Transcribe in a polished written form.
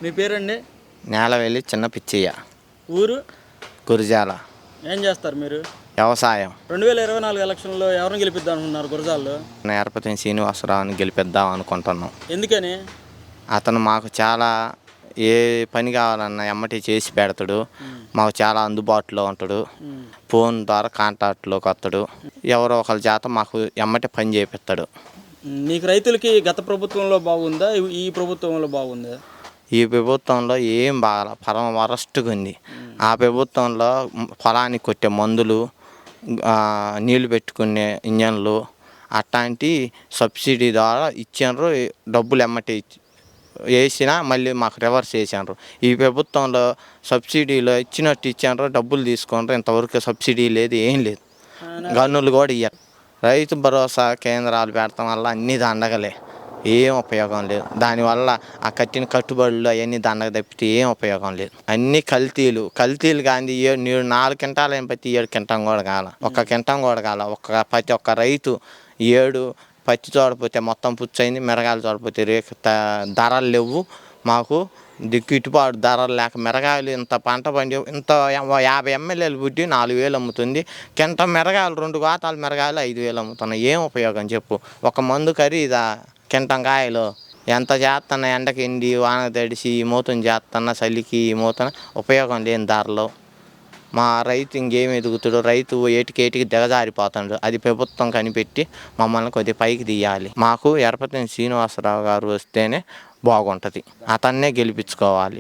మీ పేరండి? నేలవెల్లి చిన్న పిచ్చయ్య, ఊరు? గురిజాల. ఏం చేస్తారు మీరు? వ్యవసాయం. 2024 ఎలక్షన్లో ఎవరిని గెలిపిద్దాం అనుకున్నారు గురజాల్లో? నేర్పతిని శ్రీనివాసరావుని గెలిపిద్దాం అనుకుంటున్నాం. ఎందుకని? అతను మాకు చాలా ఏ పని కావాలన్నా ఎమ్మటి చేసి పెడతాడు. మాకు చాలా అందుబాటులో ఉంటాడు. ఫోన్ ద్వారా కాంటాక్ట్లోకి వస్తాడు. ఎవరో ఒకరి చేత మాకు ఎమ్మటి పని చేపిస్తాడు. నీకు రైతులకి గత ప్రభుత్వంలో బాగుందా, ఈ ప్రభుత్వంలో బాగుందా? ఈ ప్రభుత్వంలో ఏం బాగా పరమ వరస్ట్గా ఉంది. ఆ ప్రభుత్వంలో పొలానికి కొట్టే మందులు, నీళ్లు పెట్టుకునే ఇంజన్లు అట్లాంటి సబ్సిడీ ద్వారా ఇచ్చారు. డబ్బులు ఎమ్మటి వేసినా మళ్ళీ మాకు రివర్స్ చేశారు. ఈ ప్రభుత్వంలో సబ్సిడీలో ఇచ్చినట్టు ఇచ్చారు, డబ్బులు తీసుకుంటారు. ఇంతవరకు సబ్సిడీ లేదు, ఏం లేదు. గన్నులు కూడా ఇయ్యారు. రైతు భరోసా కేంద్రాలు పెడతాం వల్ల అన్నీ దండగలే, ఏం ఉపయోగం లేదు. దానివల్ల ఆ కట్టిన కట్టుబడులు అవన్నీ దండగ తప్పితే ఏం ఉపయోగం లేదు. అన్నీ కల్తీలు కానీ 4 క్వింటాలు ఏం పత్తి 7 క్వింటం కూడా కాల, 1 క్వింటం కూడా కాల. ప్రతి ఒక్క రైతు 7 పత్తి తోడపోతే మొత్తం పుచ్చైంది, మిరగాయలు తోడపోతే ధరలు లేవు. మాకు గిట్టుబాటు ధరలు లేక మిరగాయలు ఇంత పంట పండి ఇంత 50 ఎమ్మెల్యేలు బుడ్డి 4,000 అమ్ముతుంది. కింట మిరగాయలు 2 గోతాలు మిరగాయలు 5,000 అమ్ముతున్నాయి. ఏం ఉపయోగం చెప్పు? ఒక మందు ఖరీదా కింటం కాయలు ఎంత చేస్తున్నా, ఎండకి ఎండి వానకు తడిసి ఈ మూతను చేస్తున్నా, చలికి ఈ మూతన ఉపయోగం లేని ధరలు. మా రైతు ఇంకేం ఎదుగుతాడు? రైతు ఏటికేటికి దిగజారిపోతాడు. అది ప్రభుత్వం కనిపెట్టి మమ్మల్ని కొద్దిగా పైకి తీయాలి. మాకు ఎర్పతిని శ్రీనివాసరావు గారు వస్తేనే బాగుంటుంది. అతన్నే గెలిపించుకోవాలి.